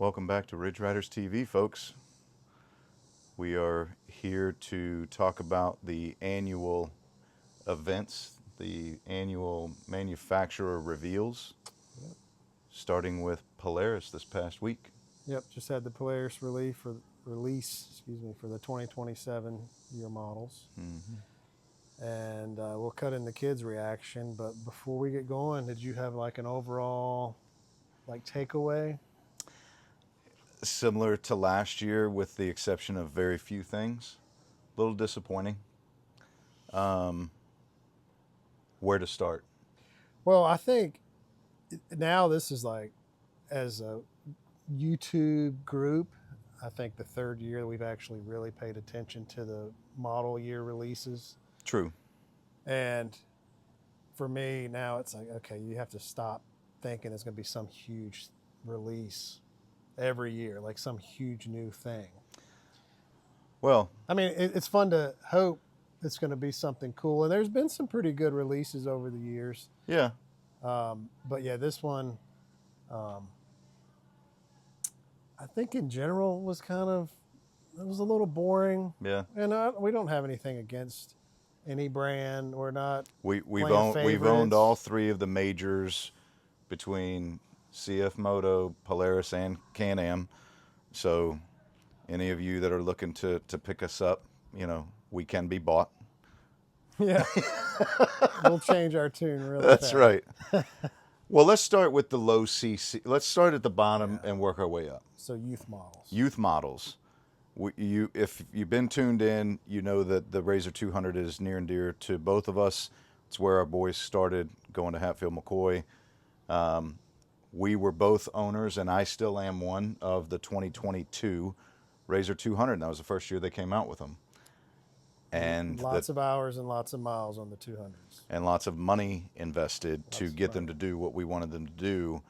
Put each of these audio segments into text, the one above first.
Welcome back to Ridge Riders TV, folks. We are here to talk about the annual events, the annual manufacturer reveals, starting with Polaris this past week. Yep, just had the Polaris release for the 2027 year models. And we'll cut in the kids' reaction. But before we get going, did you have like an overall takeaway? Similar to last year, with the exception of very few things. A little disappointing. Where to start? Well, I think now this is like, as a YouTube group, I think the third year we've actually really paid attention to the model year releases. True. And for me now, it's like, okay, you have to stop thinking there's going to be some huge release every year, like some huge new thing. Well, I mean, it's fun to hope it's going to be something cool. And there's been some pretty good releases over the years. yeah. But yeah, this one, I think in general it was a little boring. Yeah. And we don't have anything against any brand. We're not. We've playing owned favorites. all three of the majors between CF Moto, Polaris, and Can-Am. So any of you that are looking to pick us up, we can be bought. Yeah. We'll change our tune really That's fast. right. Well, let's start with the low CC. Let's start at the bottom and work our way up. So youth models. Youth models. If you've been tuned in, you know that the Razor 200 is near and dear to both of us. It's where our boys started going to Hatfield McCoy. We were both owners, and I still am one, of the 2022 Razor 200. And that was the first year they came out with them. And lots of hours and lots of miles on the 200s. And lots of money invested to get them to do what we wanted them to do.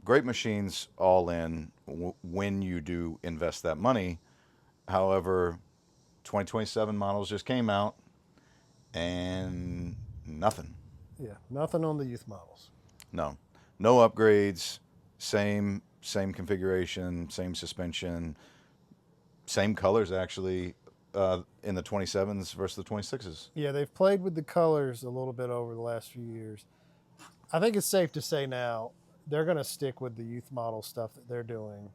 Great machines all in when you do invest that money. However, 2027 models just came out and nothing. Yeah, nothing on the youth models. No upgrades, same configuration, same suspension, same colors actually in the 27s versus the 26s. Yeah, they've played with the colors a little bit over the last few years. I think it's safe to say now they're going to stick with the youth model stuff that they're doing.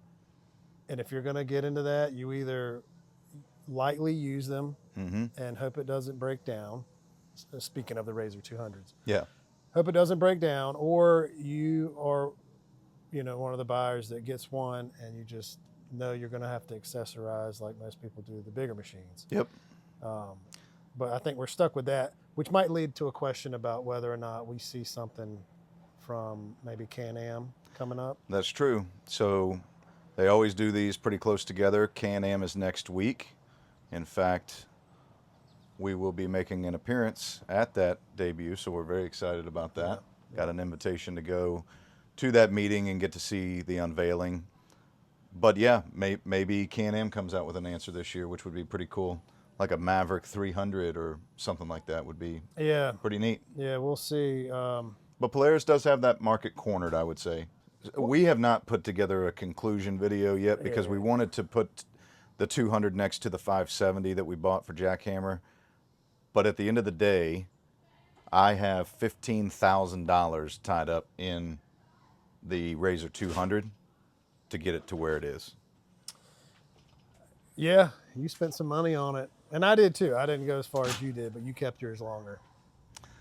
And if you're going to get into that, you either lightly use them and hope it doesn't break down. Speaking of the Razor 200s. Yeah. Hope it doesn't break down, or you are, one of the buyers that gets one and you just know you're going to have to accessorize like most people do the bigger machines. Yep. But I think we're stuck with that, which might lead to a question about whether or not we see something from maybe Can-Am coming up. That's true. So they always do these pretty close together. Can-Am is next week. In fact, we will be making an appearance at that debut, so we're very excited about that. Yeah. Got an invitation to go to that meeting and get to see the unveiling. But yeah, maybe Can-Am comes out with an answer this year, which would be pretty cool. Like a Maverick 300 or something like that would be pretty neat. Yeah, we'll see. But Polaris does have that market cornered, I would say. We have not put together a conclusion video yet because we wanted to put the 200 next to the 570 that we bought for Jackhammer. But at the end of the day, I have $15,000 tied up in the Razor 200 to get it to where it is. Yeah, you spent some money on it. And I did too. I didn't go as far as you did, but you kept yours longer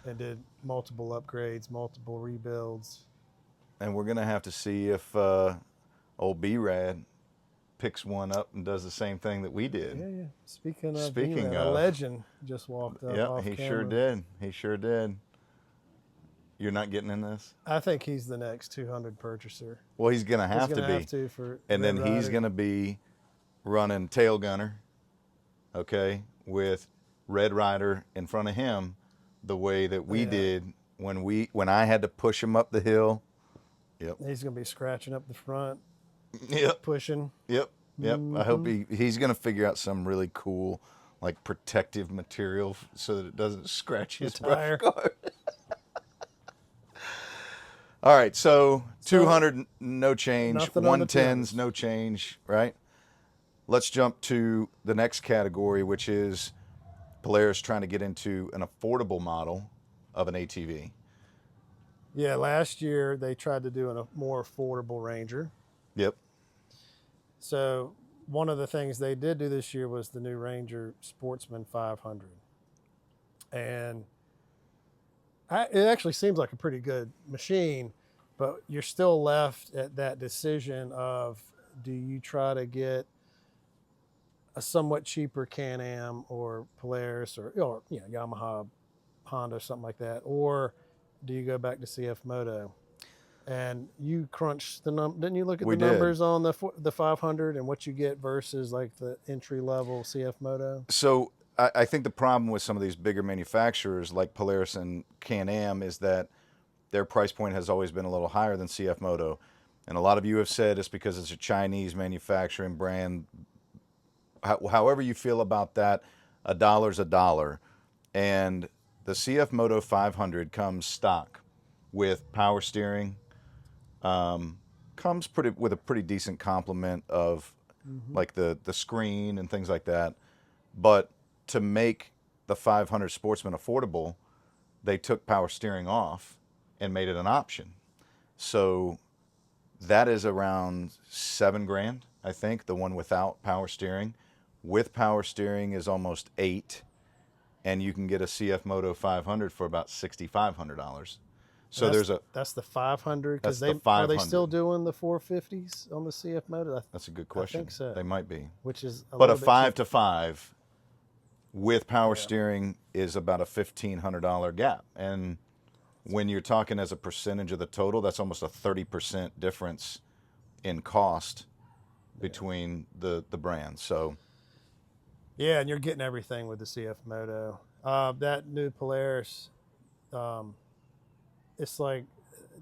and did multiple upgrades, multiple rebuilds. And we're going to have to see if old B-Rad picks one up and does the same thing that we did. Yeah. Speaking of, a legend just walked up. Yeah, he sure did. He sure did. You're not getting in this? I think he's the next 200 purchaser. Well, he's going to have to be. And then he's going to be running tail gunner, okay, with Red Rider in front of him, the way that we did when I had to push him up the hill. Yep. He's going to be scratching up the front. Yep. Pushing. Yep. I hope he's going to figure out some really cool, like, protective material so that it doesn't scratch his brush guard. All right, so So 200 no change, nothing on the 110s 200s. no change, right? Let's jump to the next category, which is Polaris trying to get into an affordable model of an ATV. Yeah, last year they tried to do a more affordable Ranger. Yep. So one of the things they did do this year was the new Ranger Sportsman 500, and it actually seems like a pretty good machine, but you're still left at that decision of, do you try to get a somewhat cheaper Can-Am or Polaris or Yamaha, Honda, something like that, or do you go back to CF Moto? And you crunched didn't you look at We the did. numbers on the 500 and what you get versus like the entry level CF Moto? So I think the problem with some of these bigger manufacturers like Polaris and Can-Am is that their price point has always been a little higher than CF Moto. And a lot of you have said it's because it's a Chinese manufacturing brand. However you feel about that, a dollar's a dollar. And the CF Moto 500 comes stock with power steering, comes pretty with a pretty decent complement of Mm-hmm. like the screen and things like that. But to make the 500 Sportsman affordable, they took power steering off and made it an option. So that is around 7 grand, I think, the one without power steering. With power steering is almost 8, and you can get a CF Moto 500 for about $6,500. And So there's a that's the 500 that's because the are they still 500. doing the 450s on the CF Moto? That's a good I question. think so. They might be. Which is a But a little bit 5 to cheaper. 5 with power Yeah. steering is about a $1,500 gap. And when you're talking as a percentage of the total, that's almost a 30% difference in cost between the brands. So Yeah, and you're getting everything with the CF Moto. That new Polaris, um, it's like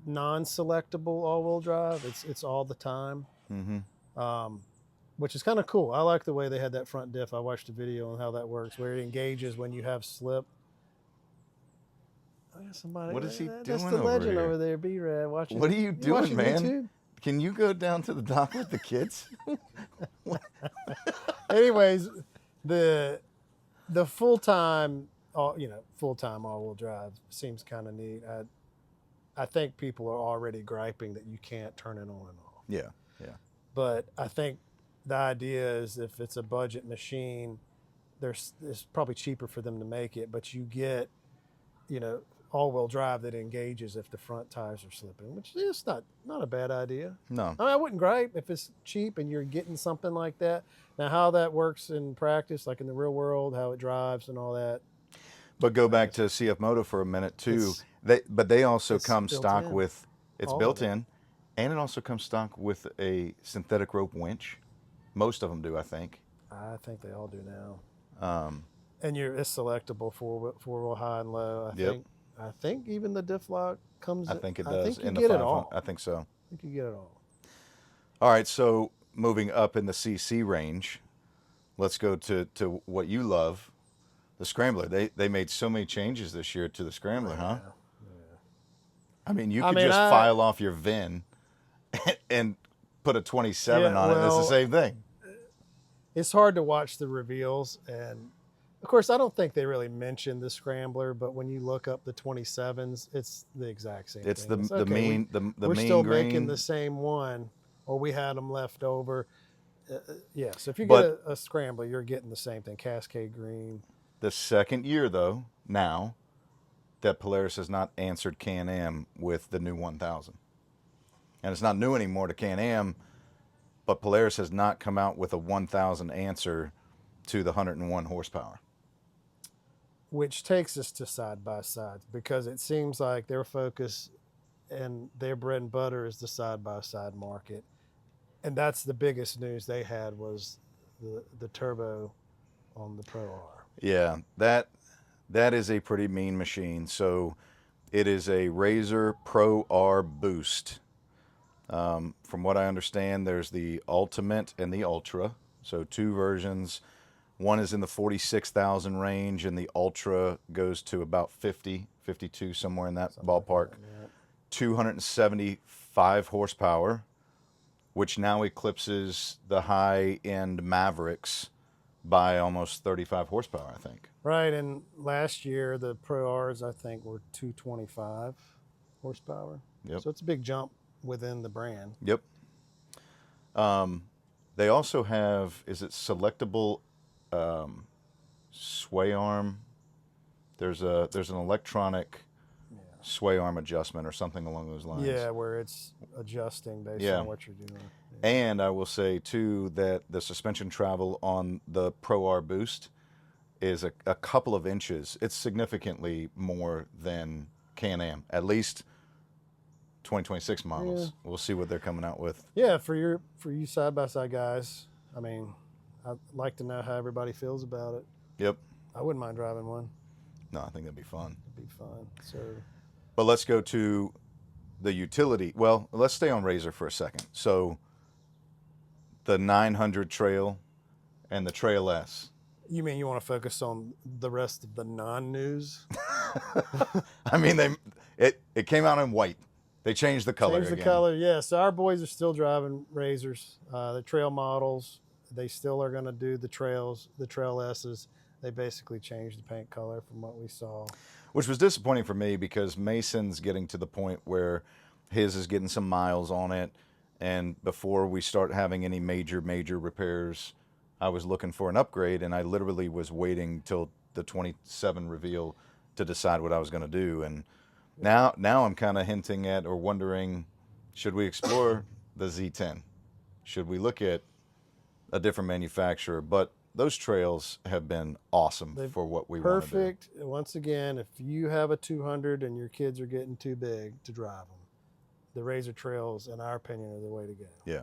non-selectable all-wheel drive. It's all the time, um, which is kind of cool. I like the way they had that front diff. I watched a video on how that works, where it engages when you have slip. I got somebody. what is he That's doing the over legend here? over there, B-Rad. Watching. What are you doing, watching man? YouTube? Can you go down to the dock with the kids? Anyways, the full-time, full-time all-wheel drive seems kind of neat. I think people are already griping that you can't turn it on and off. Yeah, yeah. But I think the idea is, if it's a budget machine, it's probably cheaper for them to make it, but you get, all-wheel drive that engages if the front tires are slipping, which is not a bad idea. No. I mean, I wouldn't gripe if it's cheap and you're getting something like that. Now, how that works in practice, like in the real world, how it drives and all that. But go back to CF Moto for a minute too. They also it's come built stock in. with it's All built of it. in, and it also comes stock with a synthetic rope winch. Most of them do, I think. I think they all do now. And it's selectable four-wheel high and low. Yep. I think even the diff lock comes. I think it does. I think you in the get it 500. all. I think so. I think you get it all. All right, so moving up in the CC range, let's go to what you love, the Scrambler. They made so many changes this year to the Scrambler, huh? Yeah. I mean, you I could mean, just file off your VIN and put a 27 on it. It's the same thing. It's hard to watch the reveals, and of course, I don't think they really mentioned the Scrambler. But when you look up the 27s, it's the exact same It's thing. the mean we're mean still green. making the same one, or we had them left over. Yeah, so if you But- get a Scrambler, you're getting the same thing, Cascade Green. The second year, though, now that Polaris has not answered Can-Am with the new 1000. And it's not new anymore to Can-Am, but Polaris has not come out with a 1000 answer to the 101 horsepower. Which takes us to side-by-sides, because it seems like their focus and their bread and butter is the side-by-side market. And that's the biggest news they had, was the turbo on the Pro R. Yeah, that is a pretty mean machine. So it is a Razor Pro R Boost. From what I understand, there's the Ultimate and the Ultra. So 2 versions. One is in the 46,000 range, and the Ultra goes to about 50, 52, somewhere in that ballpark. Yeah. 275 horsepower, which now eclipses the high-end Mavericks by almost 35 horsepower, I think. Right, and last year the Pro Rs I think were 225 horsepower. Yep. So it's a big jump within the brand. Yep. They also have, is it selectable sway arm? There's an electronic sway arm adjustment or something along those lines. Yeah, where it's adjusting based Yeah. on what you're doing. And I will say too that the suspension travel on the Pro R Boost is a couple of inches. It's significantly more than Can-Am, at least 2026 models. Yeah. We'll see what they're coming out with. Yeah, for you side by side guys, I mean, I'd like to know how everybody feels about it. Yep. I wouldn't mind driving one. No, I think that'd be fun. It'd be fun. So But let's go to the utility. Well, let's stay on Razor for a second. So the 900 Trail and the Trail S. you mean you want to focus on the rest of the non-news? I mean, it came out in white. They changed the color Change the again. color, yeah. So our boys are still driving Razors, the Trail models. They still are going to do the Trails, the Trail S's. They basically changed the paint color from what we saw. Which was disappointing for me because Mason's getting to the point where his is getting some miles on it. And before we start having any major repairs, I was looking for an upgrade, and I literally was waiting till the 27 reveal to decide what I was going to do. And now I'm kind of hinting at or wondering, should we explore the Z10? Should we look at a different manufacturer? But those trails have been awesome for what we want to do. Perfect. Once again, if you have a 200 and your kids are getting too big to drive them, the Razor Trails, in our opinion, are the way to go. Yeah,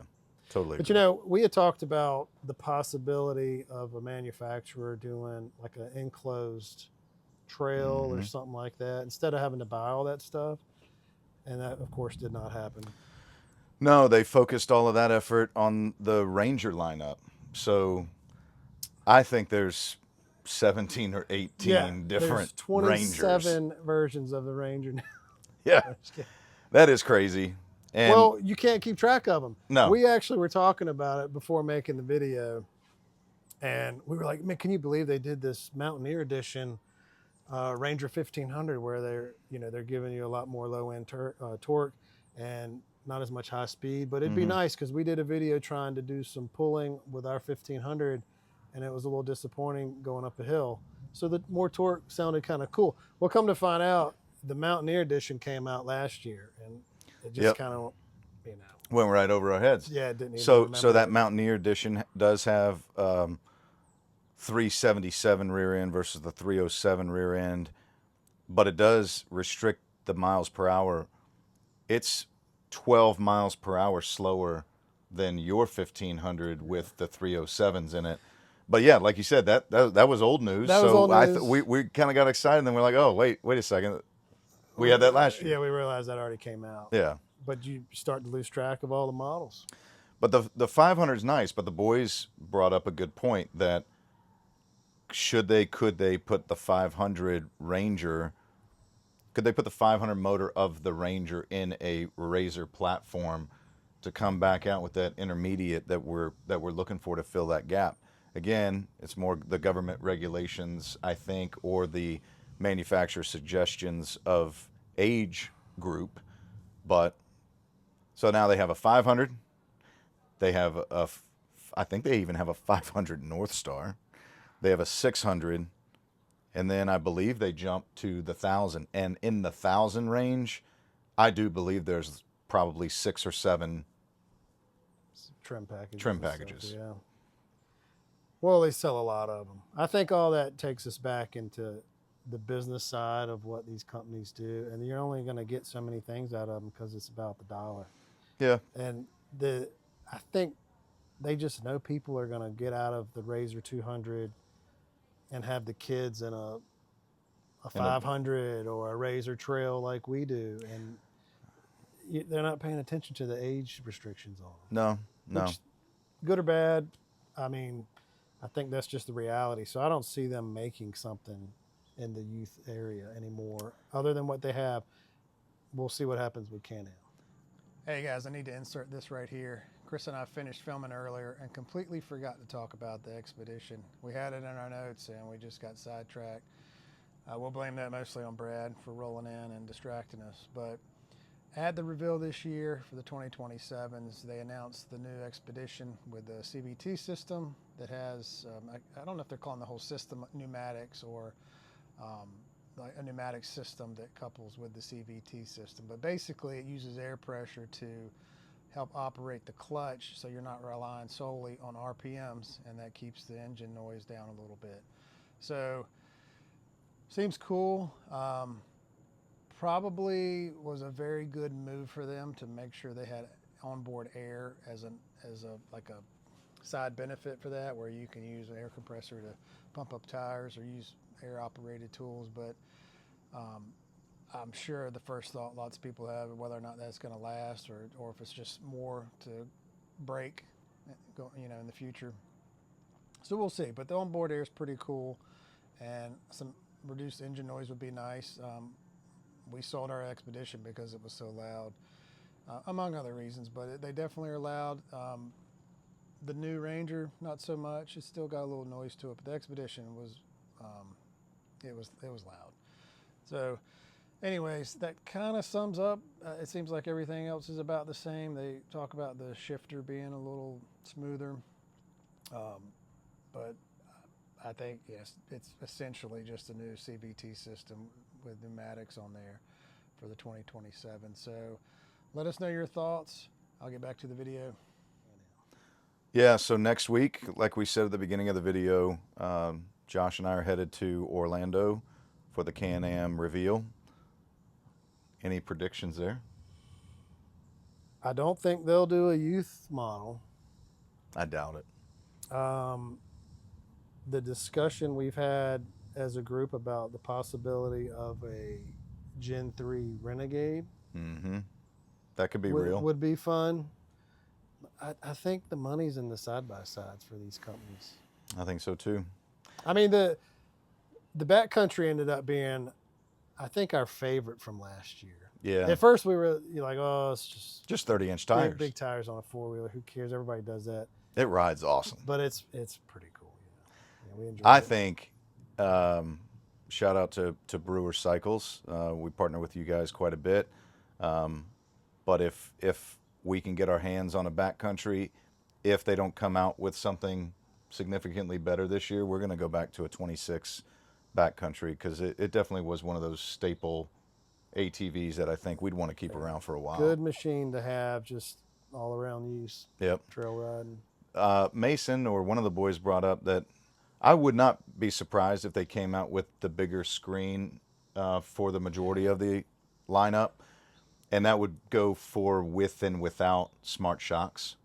totally. But, you know, we had talked about the possibility of a manufacturer doing like an enclosed trail or something like that instead of having to buy all that stuff. And that, of course, did not happen. No, they focused all of that effort on the Ranger lineup. So I think there's 17 or 18 different there's 27 Rangers. versions of the Ranger now. Yeah, that is crazy. And well, you can't keep track of them. No. We actually were talking about it before making the video, and we were like, man, can you believe they did this Mountaineer Edition Ranger 1500 where they're giving you a lot more low-end torque and not as much high speed, but it'd be nice because we did a video trying to do some pulling with our 1500, and it was a little disappointing going up a hill. So the more torque sounded kind of cool. Well, come to find out, the Mountaineer Edition came out last year, and it just kind of, went right over our heads. Yeah, it didn't even So remember that it. Mountaineer Edition does have 377 rear end versus the 307 rear end, but it does restrict the miles per hour. It's 12 miles per hour slower than your 1500 with the 307s in it. But yeah, like you said, that was old news. That was so old news. we kind of got excited, and then we're like, oh wait a second, we had that last year. Yeah, we realized that already came out. Yeah. But you start to lose track of all the models. But the 500 is nice, but the boys brought up a good point that could they put the 500 Ranger, could they put the 500 motor of the Ranger in a Razor platform to come back out with that intermediate that we're looking for to fill that gap? Again, it's more the government regulations, I think, or the manufacturer suggestions of age group. But so now they have a 500. They have I think they even have a 500 North Star. They have a 600, and then I believe they jumped to the 1,000. And in the 1,000 range, I do believe there's probably 6 or 7 Trim packages. trim and stuff, packages. yeah. Well, they sell a lot of them. I think all that takes us back into the business side of what these companies do, and you're only going to get so many things out of them because it's about the dollar. Yeah. And I think they just know people are going to get out of the Razor 200 and have the kids in a 500 or a Razor Trail like we do, and they're not paying attention to the age restrictions on them. No. Which, good or bad, I mean, I think that's just the reality. So I don't see them making something in the youth area anymore, other than what they have. we'll see what happens with Can-Am. Hey guys, I need to insert this right here. Chris and I finished filming earlier and completely forgot to talk about the Expedition. We had it in our notes and we just got sidetracked. We'll blame that mostly on Brad for rolling in and distracting us. But at the reveal this year for the 2027s, they announced the new Expedition with the CVT system that has, I don't know if they're calling the whole system pneumatics or like a pneumatic system that couples with the CVT system. But basically it uses air pressure to help operate the clutch so you're not relying solely on RPMs, and that keeps the engine noise down a little bit. So seems cool. Probably was a very good move for them to make sure they had onboard air as a side benefit for that, where you can use an air compressor to pump up tires or use air operated tools. But I'm sure the first thought lots of people have whether or not that's going to last, or if it's just more to break, in the future. So we'll see. But the onboard air is pretty cool, and some reduced engine noise would be nice. We sold our Expedition because it was so loud, among other reasons, but they definitely are loud. The new Ranger, not so much. It's still got a little noise to it, but the Expedition was, it was loud. So anyways, that kind of sums up. It seems like everything else is about the same. They talk about the shifter being a little smoother, but I think, yes, it's essentially just a new CVT system with pneumatics on there for the 2027. So let us know your thoughts. I'll get back to the video. Yeah, so next week, like we said at the beginning of the video, Josh and I are headed to Orlando for the Can-Am reveal. Any predictions there? I don't think they'll do a youth model. I doubt it. The discussion we've had as a group about the possibility of a Gen 3 Renegade That could be real. would be fun. I think the money's in the side-by-sides for these companies. I think so too. I mean, the backcountry ended up being, I think, our favorite from last year. Yeah. At first we were like, oh, it's just 30-inch tires. Big tires on a four-wheeler. Who cares? Everybody does that. It rides awesome. But it's pretty cool. We enjoy I it. think, shout out to Brewer Cycles. We partner with you guys quite a bit. But if we can get our hands on a backcountry, if they don't come out with something significantly better this year, we're going to go back to a 26 backcountry, because it definitely was one of those staple ATVs that I think we'd want to keep around for a while. Good machine to have, just all around use. Yep. Trail riding. Mason, or one of the boys, brought up that I would not be surprised if they came out with the bigger screen for the majority of the lineup, and that would go for with and without smart shocks,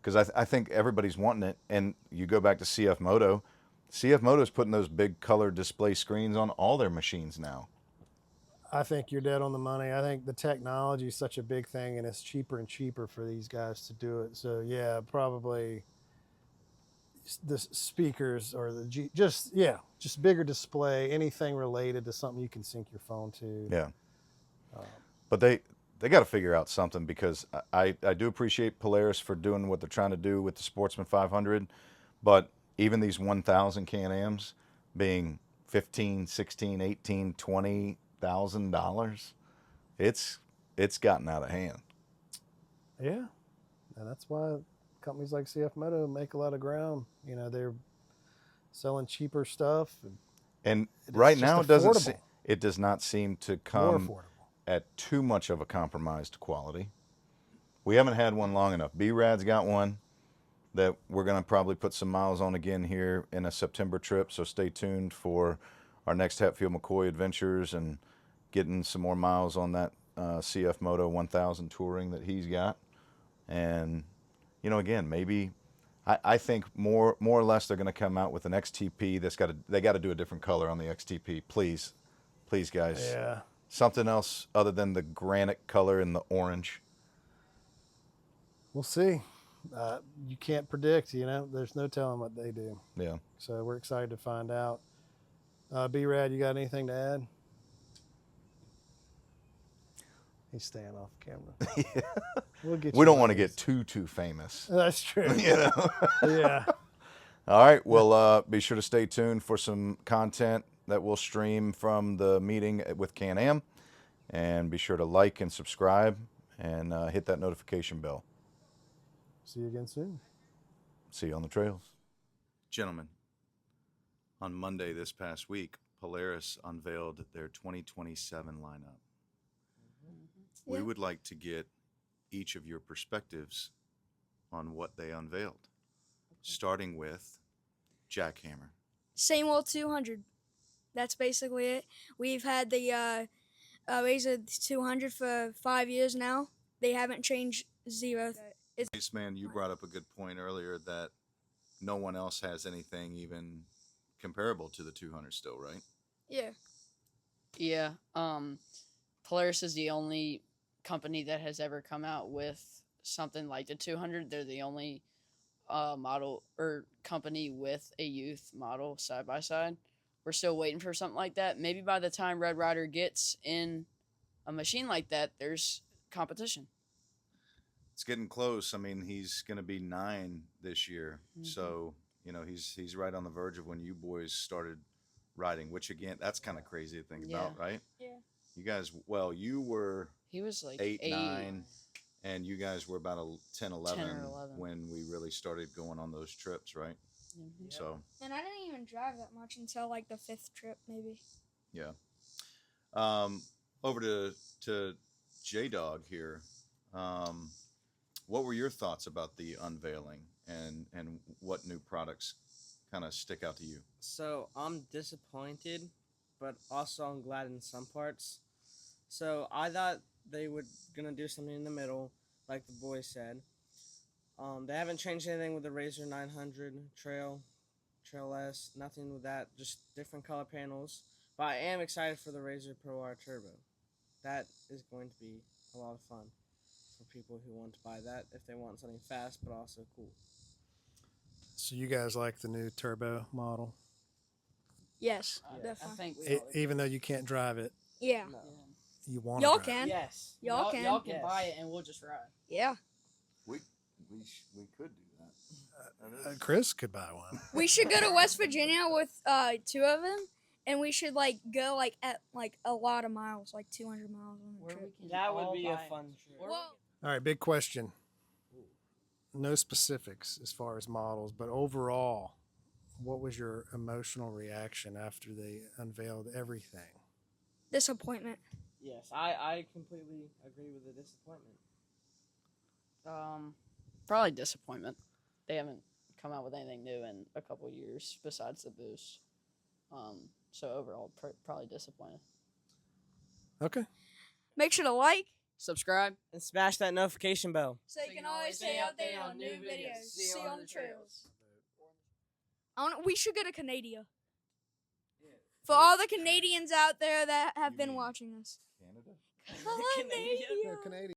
because I think everybody's wanting it. And you go back to CF Moto. CF Moto's putting those big color display screens on all their machines now. I think you're dead on the money. I think the technology is such a big thing, and it's cheaper and cheaper for these guys to do it. So yeah, probably the speakers or just bigger display, anything related to something you can sync your phone to. Yeah. But they got to figure out something, because I do appreciate Polaris for doing what they're trying to do with the Sportsman 500, but even these 1,000 Can-Ams being $15,000, $16,000, $18,000, $20,000, it's gotten out of hand. Yeah, and that's why companies like CF Moto make a lot of ground. They're selling cheaper stuff, and right now it does not seem to more come affordable at too much of a compromised quality. We haven't had one long enough. B-Rad's got one that we're going to probably put some miles on again here in a September trip, so stay tuned for our next Hatfield McCoy adventures and getting some more miles on that CF Moto 1000 touring that he's got. And again, maybe I think more or less they're going to come out with an XTP they got to do a different color on the XTP, please guys. Yeah. Something else other than the granite color and the orange. We'll see. You can't predict, there's no telling what they do. Yeah. So we're excited to find out. B-Rad, you got anything to add? He's staying off camera. We'll get. We you don't one want to of get these. too famous. That's true. You know. Yeah. All right. Well, be sure to stay tuned for some content that we'll stream from the meeting with Can-Am, and be sure to like and subscribe and hit that notification bell. See you again soon. See you on the trails. Gentlemen, on Monday this past week, Polaris unveiled their 2027 lineup. We would like to get each of your perspectives on what they unveiled, starting with Jackhammer. Same old 200. That's basically it. We've had the Razor 200 for 5 years now. They haven't changed zero. Man, you brought up a good point earlier that no one else has anything even comparable to the 200 still, right? Yeah. Yeah. Polaris is the only company that has ever come out with something like the 200. They're the only model or company with a youth model side by side. We're still waiting for something like that. Maybe by the time Red Ryder gets in a machine like that, there's competition. It's getting close. I mean, he's going to be 9 this year. So, you know, he's right on the verge of when you boys started riding, which again, that's kind of crazy to think about, right? Yeah. You guys, well, you were He was like 8, 8 9, and you guys were about 10, 11, 10 or 11. when we really started going on those trips, right? Mhm. So, And I didn't even drive that much until like the 5th trip, maybe. yeah. Over to J-Dog here. What were your thoughts about the unveiling and what new products kind of stick out to you? So I'm disappointed, but also I'm glad in some parts. So I thought they were gonna do something in the middle, like the boys said. They haven't changed anything with the Razor 900 Trail S, nothing with that, just different color panels. But I am excited for the Razor Pro R Turbo. That is going to be a lot of fun for people who want to buy that if they want something fast but also cool. So you guys like the new turbo model, Yes, I definitely. think we all even though you can't drive it, Yeah. No. you want Y'all to drive can. Yes. Y'all can. Y'all can Yes. buy it and we'll just ride. Yeah. We could do that. it. Chris could buy one. We should go to West Virginia with 2 of them, and we should like go like at like a lot of miles, like 200 miles on the Where trip. we can That would all be a buy- fun trip. where we Well, All right, big question. No specifics as far as models, but overall, what was your emotional reaction after they unveiled everything? disappointment. Yes, I completely agree with the disappointment. Probably disappointment. They haven't come out with anything new in a couple years besides the boost. So overall, probably disappointed. Okay. Make sure to like, Subscribe. And smash that notification bell. so you can always stay updated on new videos. See you on the trails. We should go to Canada. For all the Canadians out there that have been watching us. Canada? Canada? Canada. They're Canadian.